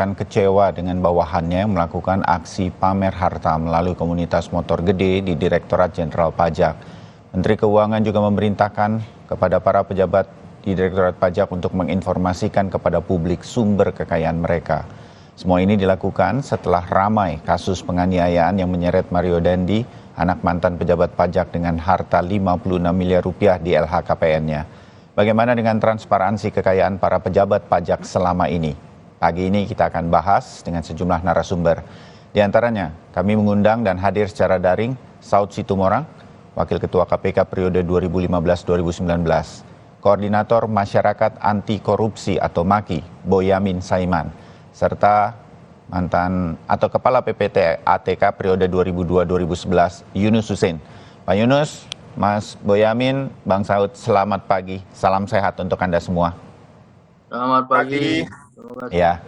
menyatakan kecewa dengan bawahannya yang melakukan aksi pamer harta melalui komunitas motor gede di Direktorat Jenderal Pajak. Menteri Keuangan juga memerintahkan kepada para pejabat di Direktorat Pajak untuk menginformasikan kepada publik sumber kekayaan mereka. Semua ini dilakukan setelah ramai kasus penganiayaan yang menyeret Mario Dandi, anak mantan pejabat pajak dengan harta 56 miliar rupiah di LHKPN-nya. Bagaimana dengan transparansi kekayaan para pejabat pajak selama ini? Pagi ini kita akan bahas dengan sejumlah narasumber. Di antaranya, kami mengundang dan hadir secara daring Saud Situmorang, Wakil Ketua KPK periode 2015-2019, Koordinator Masyarakat Anti Korupsi atau MAKI, Boyamin Saiman, serta mantan atau Kepala PPATK periode 2002-2011, Yunus Hussein. Pak Yunus, Mas Boyamin, Bang Saud, selamat pagi. Salam sehat untuk Anda semua. Selamat pagi. Ya.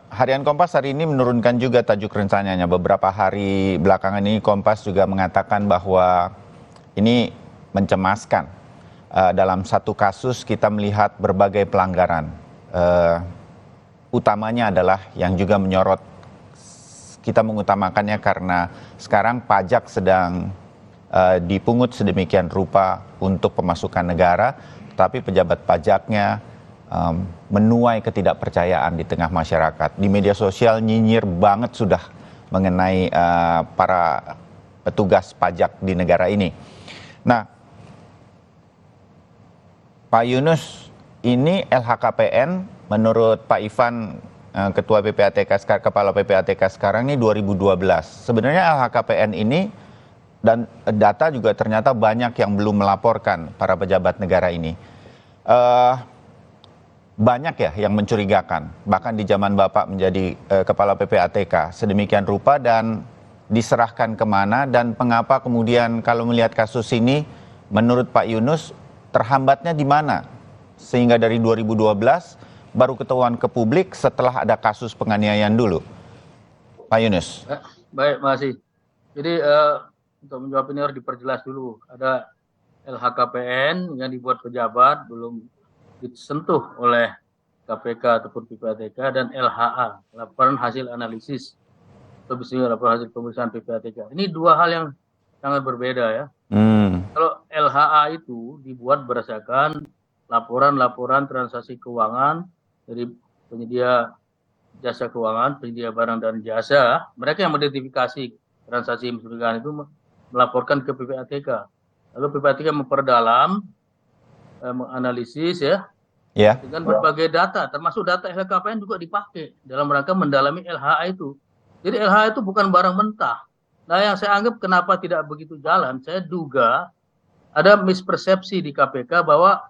Harian Kompas hari ini menurunkan juga tajuk rencananya. Beberapa hari belakangan ini Kompas juga mengatakan bahwa ini mencemaskan. Dalam satu kasus kita melihat berbagai pelanggaran. Utamanya adalah yang juga menyorot, kita mengutamakannya karena sekarang pajak sedang dipungut sedemikian rupa untuk pemasukan negara, tapi pejabat pajaknya menuai ketidakpercayaan di tengah masyarakat. Di media sosial nyinyir banget sudah mengenai para petugas pajak di negara ini. Nah, Pak Yunus, ini LHKPN menurut Pak Ivan, Ketua PPATK, Kepala PPATK sekarang ini 2012. Sebenarnya LHKPN ini dan data juga ternyata banyak yang belum melaporkan para pejabat negara ini. Banyak ya yang mencurigakan, bahkan di zaman Bapak menjadi Kepala PPATK sedemikian rupa, dan diserahkan kemana dan mengapa kemudian kalau melihat kasus ini menurut Pak Yunus terhambatnya di mana? Sehingga dari 2012 baru ketahuan ke publik setelah ada kasus penganiayaan dulu. Pak Yunus. Baik, makasih. Jadi untuk menjawab ini harus diperjelas dulu. Ada LHKPN yang dibuat pejabat, belum disentuh oleh KPK ataupun PPATK, dan LHA, laporan hasil analisis atau bisa laporan hasil pemeriksaan PPATK. Ini dua hal yang sangat berbeda ya. Kalau LHA itu dibuat berdasarkan laporan-laporan transaksi keuangan dari penyedia jasa keuangan, penyedia barang dan jasa, mereka yang mengidentifikasi transaksi mencurigakan itu melaporkan ke PPATK. Lalu PPATK memperdalam, menganalisis ya, dengan berbagai data, termasuk data LHKPN juga dipakai dalam rangka mendalami LHA itu. Jadi LHA itu bukan barang mentah. Nah, yang saya anggap kenapa tidak begitu jalan, saya duga ada mispersepsi di KPK bahwa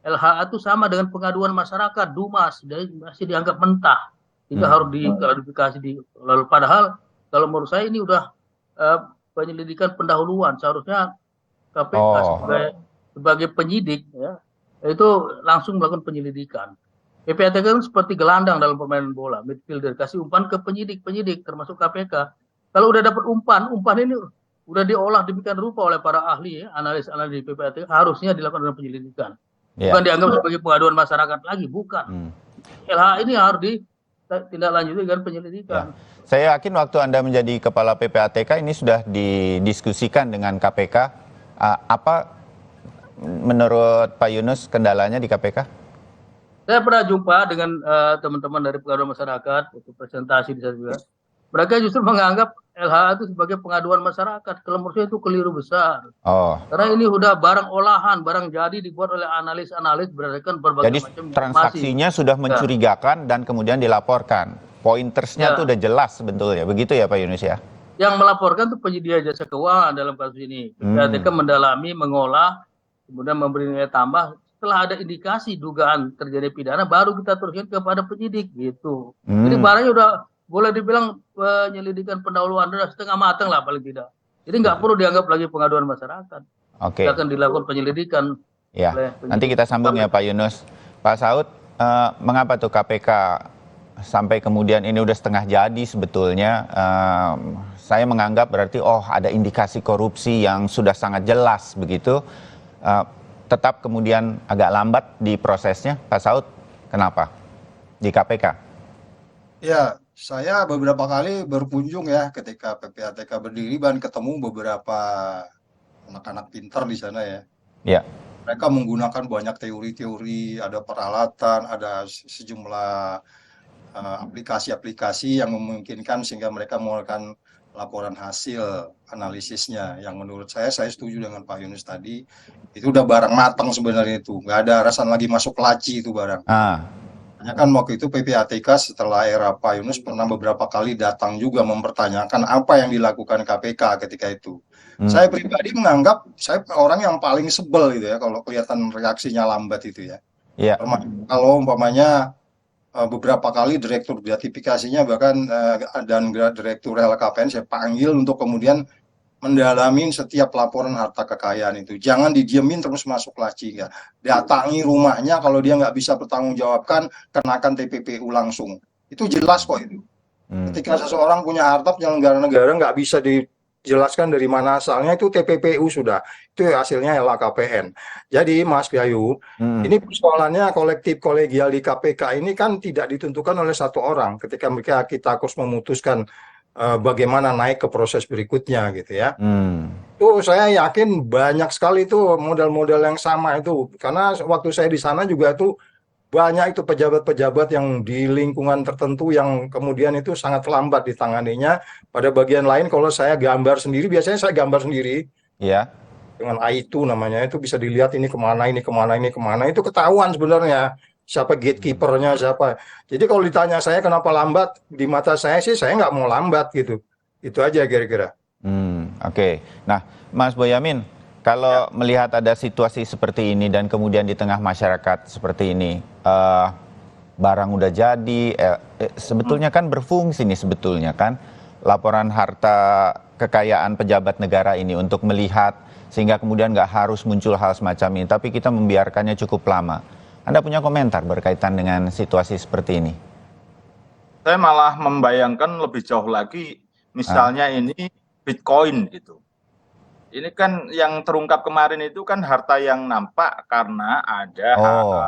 LHA itu sama dengan pengaduan masyarakat, DUMAS, masih dianggap mentah, tidak harus diklarifikasi. Lalu padahal kalau menurut saya ini udah penyelidikan pendahuluan, seharusnya KPK sebagai penyidik ya, itu langsung melakukan penyelidikan. PPATK kan seperti gelandang dalam permainan bola, midfielder, kasih umpan ke penyidik termasuk KPK. Kalau udah dapat umpan ini udah diolah demikian rupa oleh para ahli ya, analis di PPATK, harusnya dilakukan dengan penyelidikan. Bukan dianggap sebagai pengaduan masyarakat lagi, bukan. LHA ini harus ditindaklanjuti dengan penyelidikan. Saya yakin waktu Anda menjadi Kepala PPATK ini sudah didiskusikan dengan KPK. Apa menurut Pak Yunus kendalanya di KPK? Saya pernah jumpa dengan teman-teman dari pengaduan masyarakat, untuk presentasi di sana juga. Mereka justru menganggap LHA itu sebagai pengaduan masyarakat. Kalau menurut saya itu keliru besar. Karena ini udah barang olahan, barang jadi dibuat oleh analis berdasarkan berbagai macam informasi. Transaksinya sudah mencurigakan dan kemudian dilaporkan. Pointersnya itu udah jelas sebetulnya. Begitu ya Pak Yunus ya? Yang melaporkan itu penyedia jasa keuangan dalam kasus ini. PPATK mendalami, mengolah, kemudian memberi nilai tambah. Setelah ada indikasi dugaan terjadi pidana, baru kita teruskan kepada penyidik gitu. Jadi barangnya udah boleh dibilang penyelidikan pendahuluan sudah setengah matang lah paling tidak. Jadi nggak perlu dianggap lagi pengaduan masyarakat. Akan dilakukan penyelidikan. Ya, nanti kita sambung ya Pak Yunus. Pak Saud, mengapa tuh KPK sampai kemudian ini udah setengah jadi sebetulnya? Saya menganggap berarti ada indikasi korupsi yang sudah sangat jelas begitu. Tetap kemudian agak lambat di prosesnya, Pak Saud. Kenapa di KPK? Ya, saya beberapa kali berkunjung ya ketika PPATK berdiri dan ketemu beberapa anak-anak pintar di sana ya. Ya. Mereka menggunakan banyak teori-teori, ada peralatan, ada sejumlah aplikasi-aplikasi yang memungkinkan sehingga mereka mengeluarkan laporan hasil analisisnya. Yang menurut saya setuju dengan Pak Yunus tadi, itu udah barang matang sebenarnya itu. Nggak ada alasan lagi masuk laci itu barang. Ah. Hanya kan waktu itu PPATK setelah era Pak Yunus pernah beberapa kali datang juga mempertanyakan apa yang dilakukan KPK ketika itu. Hmm. Saya pribadi menganggap saya orang yang paling sebel gitu ya kalau kelihatan reaksinya lambat itu ya. Ya. Kalau umpamanya beberapa kali direktur gratifikasinya bahkan dan direktur LKPN saya panggil untuk kemudian mendalamin setiap laporan harta kekayaan itu. Jangan didiemin terus masuk laci. Ya. Datangi rumahnya, kalau dia nggak bisa bertanggungjawabkan, kenakan TPPU langsung. Itu jelas kok itu. Hmm. Ketika seseorang punya harta penyelenggara negara nggak bisa dijelaskan dari mana asalnya, itu TPPU sudah. Itu hasilnya LHKPN. Jadi Mas Bayu, Hmm. ini persoalannya kolektif kolegial di KPK ini kan tidak ditentukan oleh satu orang. Ketika kita harus memutuskan bagaimana naik ke proses berikutnya gitu ya. Hmm. Tuh saya yakin banyak sekali tuh model-model yang sama itu. Karena waktu saya di sana juga tuh banyak itu pejabat-pejabat yang di lingkungan tertentu yang kemudian itu sangat lambat ditanganinya. Pada bagian lain kalau saya gambar sendiri, biasanya saya gambar sendiri Ya. dengan AI itu namanya, itu bisa dilihat ini kemana, ini kemana, ini kemana, itu ketahuan sebenarnya siapa gatekeepernya siapa. Jadi kalau ditanya saya kenapa lambat, di mata saya sih saya nggak mau lambat gitu. Itu aja kira-kira. Oke. Nah, Mas Boyamin, kalau Ya. melihat ada situasi seperti ini dan kemudian di tengah masyarakat seperti ini, barang udah jadi, sebetulnya kan berfungsi nih sebetulnya kan laporan harta kekayaan pejabat negara ini untuk melihat sehingga kemudian nggak harus muncul hal semacam ini, tapi kita membiarkannya cukup lama. Anda punya komentar berkaitan dengan situasi seperti ini? Saya malah membayangkan lebih jauh lagi, Ah. misalnya ini Bitcoin gitu. Ini kan yang terungkap kemarin itu kan harta yang nampak karena ada Oh.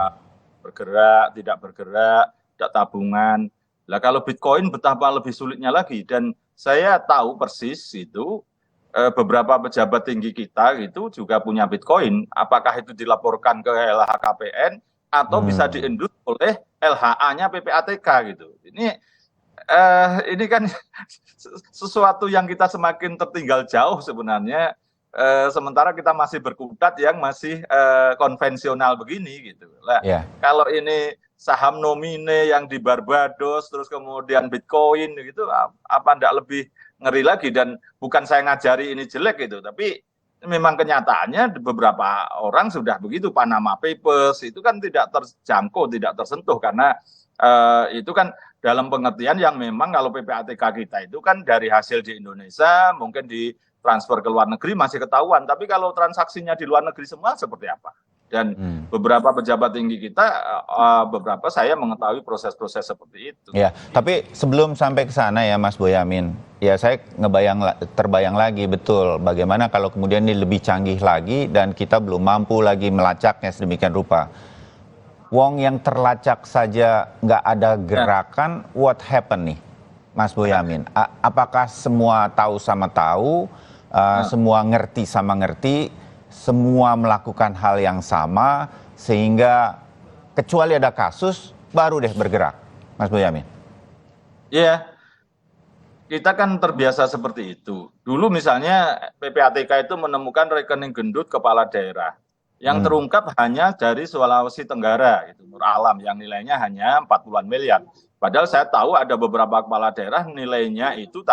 bergerak, tidak bergerak, tidak tabungan. Lah kalau Bitcoin betapa lebih sulitnya lagi. Dan saya tahu persis itu beberapa pejabat tinggi kita itu juga punya Bitcoin. Apakah itu dilaporkan ke LHKPN atau bisa Hmm. diendus oleh LHA-nya PPATK gitu. Ini kan sesuatu yang kita semakin tertinggal jauh sebenarnya, sementara kita masih berkutat yang masih konvensional begini gitu. Lah, Ya. kalau ini saham nomine yang di Barbados, terus kemudian Bitcoin gitu, apa ndak lebih ngeri lagi? Dan bukan saya ngajari ini jelek gitu, tapi memang kenyataannya beberapa orang sudah begitu. Panama Papers itu kan tidak terjangkau, tidak tersentuh karena itu kan dalam pengertian yang memang kalau PPATK kita itu kan dari hasil di Indonesia mungkin ditransfer ke luar negeri masih ketahuan, tapi kalau transaksinya di luar negeri semua seperti apa? Dan beberapa pejabat tinggi kita, beberapa saya mengetahui proses-proses seperti itu. Ya, tapi sebelum sampai ke sana ya Mas Boyamin, ya saya terbayang lagi betul bagaimana kalau kemudian ini lebih canggih lagi dan kita belum mampu lagi melacaknya sedemikian rupa. Wong yang terlacak saja nggak ada gerakan, what happened nih, Mas Boyamin? Apakah semua tahu sama tahu, semua ngerti sama ngerti, semua melakukan hal yang sama, sehingga kecuali ada kasus, baru deh bergerak, Mas Boyamin? Iya, kita kan terbiasa seperti itu. Dulu misalnya PPATK itu menemukan rekening gendut kepala daerah yang terungkap hanya dari Sulawesi Tenggara, itu Nur Alam, yang nilainya hanya 40-an miliar. Padahal saya tahu ada beberapa kepala daerah nilainya itu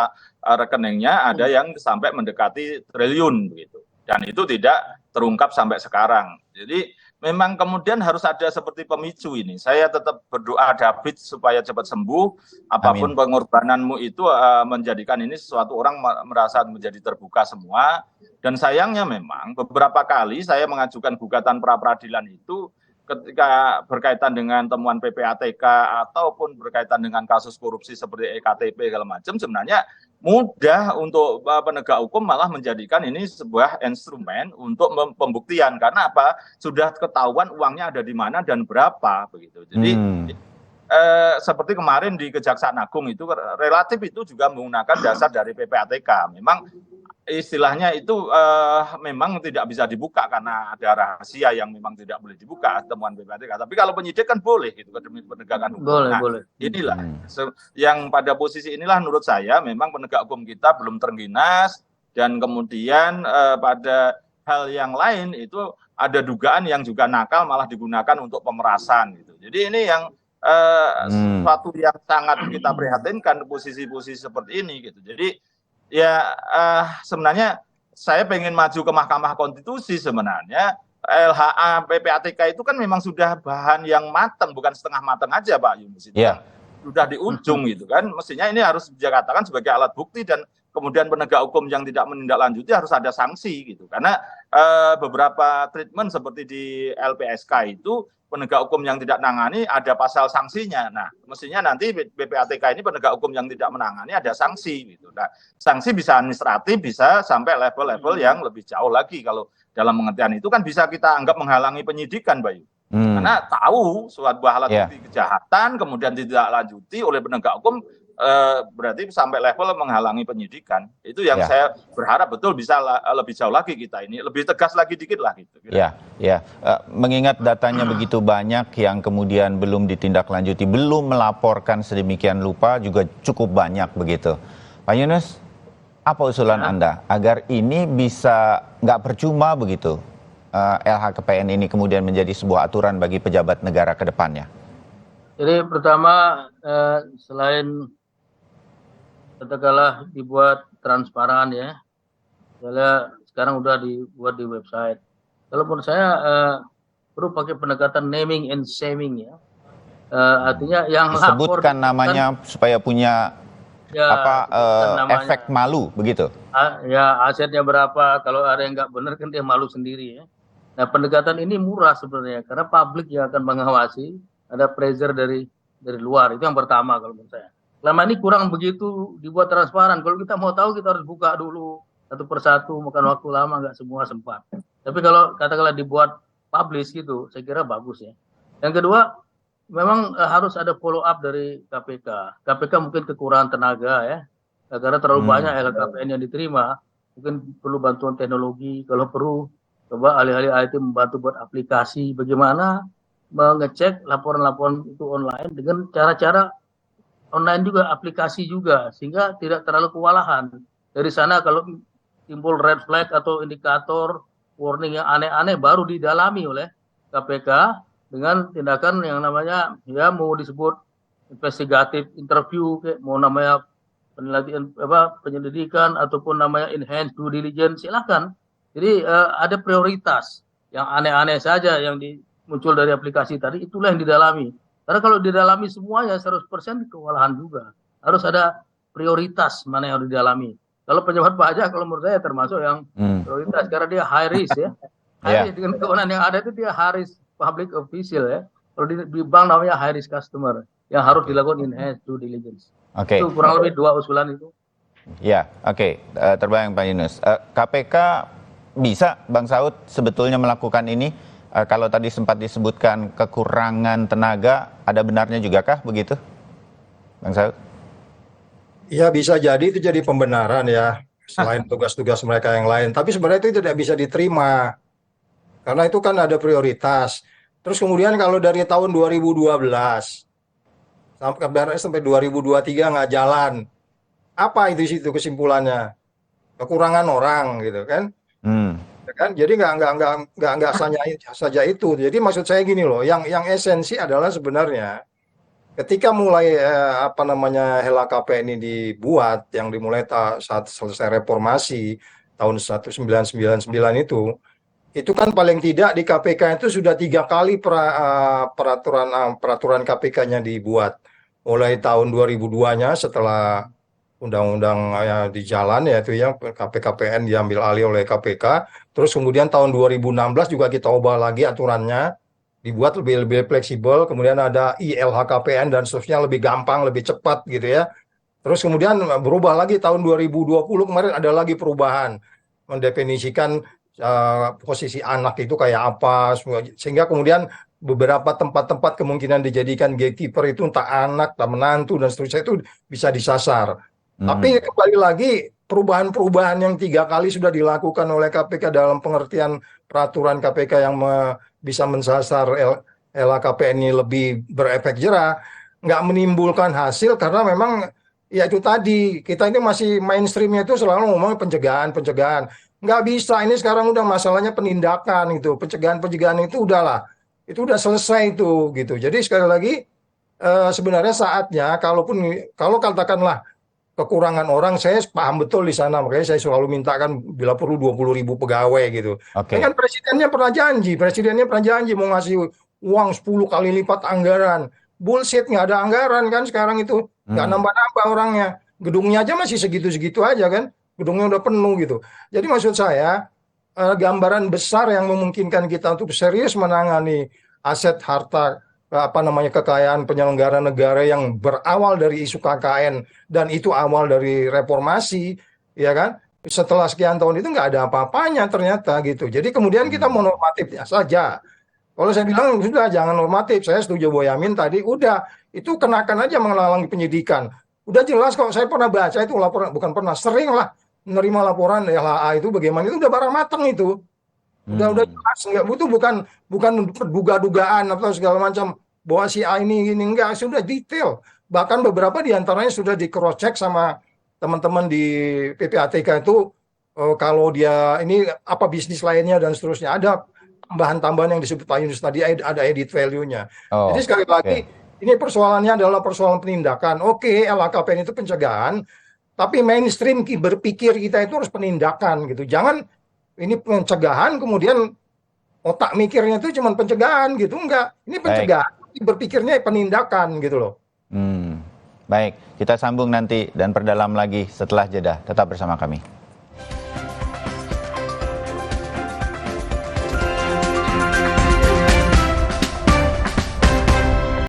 rekeningnya ada yang sampai mendekati triliun begitu. Dan itu tidak terungkap sampai sekarang. Jadi memang kemudian harus ada seperti pemicu ini. Saya tetap berdoa David supaya cepat sembuh. Apapun pengorbananmu itu menjadikan ini sesuatu orang merasa menjadi terbuka semua. Dan sayangnya memang beberapa kali saya mengajukan gugatan pra peradilan itu ketika berkaitan dengan temuan PPATK ataupun berkaitan dengan kasus korupsi seperti EKTP segala macam, sebenarnya mudah untuk penegak hukum malah menjadikan ini sebuah instrumen untuk pembuktian. Karena apa? Sudah ketahuan uangnya ada di mana dan berapa begitu. Jadi seperti kemarin di Kejaksaan Agung itu relatif itu juga menggunakan dasar dari PPATK. Memang istilahnya itu memang tidak bisa dibuka karena ada rahasia yang memang tidak boleh dibuka temuan PPATK. Tapi kalau penyidik kan boleh gitu demi penegakan hukum. Boleh. Inilah yang pada posisi inilah menurut saya memang penegak hukum kita belum terengginas, dan kemudian pada hal yang lain itu ada dugaan yang juga nakal malah digunakan untuk pemerasan gitu. Jadi ini yang sesuatu yang sangat kita prihatinkan posisi-posisi seperti ini gitu. Jadi ya sebenarnya saya pengen maju ke Mahkamah Konstitusi sebenarnya. LHA PPATK itu kan memang sudah bahan yang matang, bukan setengah matang aja Pak Yunus. Sudah di ujung gitu kan. Mestinya ini harus dikatakan sebagai alat bukti, dan kemudian penegak hukum yang tidak menindaklanjuti harus ada sanksi gitu. Karena beberapa treatment seperti di LPSK itu penegak hukum yang tidak menangani ada pasal sanksinya. Nah, mestinya nanti PPATK ini penegak hukum yang tidak menangani ada sanksi gitu. Nah, sanksi bisa administratif, bisa sampai level-level yang lebih jauh lagi. Kalau dalam pengertian itu kan bisa kita anggap menghalangi penyidikan, Bayu. Karena tahu suatu alat bukti kejahatan kemudian tidak lanjuti oleh penegak hukum, berarti sampai level menghalangi penyidikan. Itu yang saya berharap betul bisa lebih jauh lagi kita ini, lebih tegas lagi dikit lah gitu. Mengingat datanya begitu banyak yang kemudian belum ditindaklanjuti, belum melaporkan sedemikian rupa juga cukup banyak begitu. Pak Yunus, apa usulan Anda agar ini bisa nggak percuma begitu? LHKPN ini kemudian menjadi sebuah aturan bagi pejabat negara ke depannya. Jadi pertama, selain katakanlah dibuat transparan ya, misalnya sekarang udah dibuat di website. Kalau menurut saya perlu pakai pendekatan naming and shaming ya. Artinya yang disebutkan namanya supaya punya efek malu begitu. Ya, asetnya berapa, kalau ada yang nggak benar kan dia malu sendiri ya. Nah, pendekatan ini murah sebenarnya karena publik yang akan mengawasi, ada pressure dari luar. Itu yang pertama kalau menurut saya. Selama ini kurang begitu dibuat transparan. Kalau kita mau tahu kita harus buka dulu satu persatu, makan waktu lama, nggak semua sempat. Tapi kalau katakanlah dibuat publish gitu, saya kira bagus ya. Yang kedua, memang harus ada follow up dari KPK. KPK mungkin kekurangan tenaga ya, karena terlalu banyak LHKPN yang diterima. Mungkin perlu bantuan teknologi, kalau perlu coba ahli-ahli IT membantu buat aplikasi bagaimana mengecek laporan-laporan itu online dengan cara-cara online juga, aplikasi juga, sehingga tidak terlalu kewalahan. Dari sana kalau timbul red flag atau indikator warning yang aneh-aneh baru didalami oleh KPK dengan tindakan yang namanya ya mau disebut investigatif interview, mau namanya penelitian penyelidikan ataupun namanya enhanced due diligence, silakan. Jadi ada prioritas yang aneh-aneh saja yang muncul dari aplikasi tadi, itulah yang didalami. Karena kalau didalami semuanya 100% kewalahan juga. Harus ada prioritas mana yang harus didalami. Kalau pejabat pajak kalau menurut saya termasuk yang prioritas karena dia high risk ya. High risk, dengan kewenangan yang ada itu dia high risk public official ya. Kalau di bank namanya high risk customer yang harus dilakukan enhanced due diligence. Itu kurang lebih 2 usulan itu. Terbayang Pak Yunus. KPK bisa Bang Saud sebetulnya melakukan ini? Kalau tadi sempat disebutkan kekurangan tenaga, ada benarnya juga kah begitu, Bang Saud? Ya bisa jadi itu jadi pembenaran ya, selain tugas-tugas mereka yang lain. Tapi sebenarnya itu tidak bisa diterima, karena itu kan ada prioritas. Terus kemudian kalau dari tahun 2012 sampai 2023 nggak jalan, apa itu kesimpulannya? Kekurangan orang gitu kan? Kan jadi nggak saja itu. Jadi maksud saya gini loh, yang esensi adalah sebenarnya ketika mulai LHKPN ini dibuat, yang dimulai saat selesai reformasi tahun 1999 itu kan paling tidak di KPK itu sudah 3 kali peraturan KPK-nya dibuat. Mulai tahun 2002-nya setelah undang-undang di jalan yaitu yang KPKPN diambil alih oleh KPK. Terus kemudian tahun 2016 juga kita ubah lagi aturannya, dibuat lebih fleksibel. Kemudian ada ILHKPN dan seterusnya, lebih gampang, lebih cepat gitu ya. Terus kemudian berubah lagi tahun 2020 kemarin ada lagi perubahan, mendefinisikan posisi anak itu kayak apa, sehingga kemudian beberapa tempat-tempat kemungkinan dijadikan gatekeeper itu entah anak, entah menantu dan seterusnya itu bisa disasar. Tapi kembali lagi perubahan-perubahan yang 3 kali sudah dilakukan oleh KPK dalam pengertian peraturan KPK yang bisa mensasar LHKPN ini lebih berefek jera, nggak menimbulkan hasil karena memang ya itu tadi kita ini masih mainstreamnya itu selalu ngomong pencegahan. Nggak bisa, ini sekarang udah masalahnya penindakan gitu, pencegahan itu udahlah, itu udah selesai itu gitu. Jadi sekali lagi sebenarnya saatnya kalau katakanlah kekurangan orang, saya paham betul di sana, makanya saya selalu mintakan bila perlu 20.000 pegawai gitu. Oke. Kan presidennya pernah janji mau ngasih uang 10 kali lipat anggaran. Bullshit, nggak ada anggaran kan sekarang itu, nggak nambah-nambah orangnya. Gedungnya aja masih segitu-segitu aja kan, gedungnya udah penuh gitu. Jadi maksud saya gambaran besar yang memungkinkan kita untuk serius menangani aset harta kekayaan penyelenggara negara yang berawal dari isu KKN dan itu awal dari reformasi, ya kan? Setelah sekian tahun itu nggak ada apa-apanya ternyata gitu. Jadi kemudian kita mau normatifnya saja. Kalau saya bilang sudah jangan normatif, saya setuju Boyamin tadi, udah itu kenakan aja menghalangi penyidikan. Udah jelas kok, saya pernah baca itu laporan, bukan pernah, sering lah menerima laporan LHA itu bagaimana, itu udah barang matang itu. Udah jelas, nggak butuh, bukan duga-dugaan atau segala macam bahwa si A ini enggak, sudah detail. Bahkan beberapa diantaranya sudah di cross check sama teman-teman di PPATK itu kalau dia ini apa bisnis lainnya dan seterusnya, ada tambahan-tambahan yang disebut Pak Yunus tadi, ada edit value-nya. Jadi sekali lagi ini persoalannya adalah persoalan penindakan. Oke, LHKPN itu pencegahan, tapi mainstream berpikir kita itu harus penindakan gitu. Jangan ini pencegahan kemudian otak mikirnya itu cuma pencegahan gitu, enggak. Ini pencegahan, berpikirnya penindakan gitu loh. Baik, kita sambung nanti dan perdalam lagi setelah jeda. Tetap bersama kami.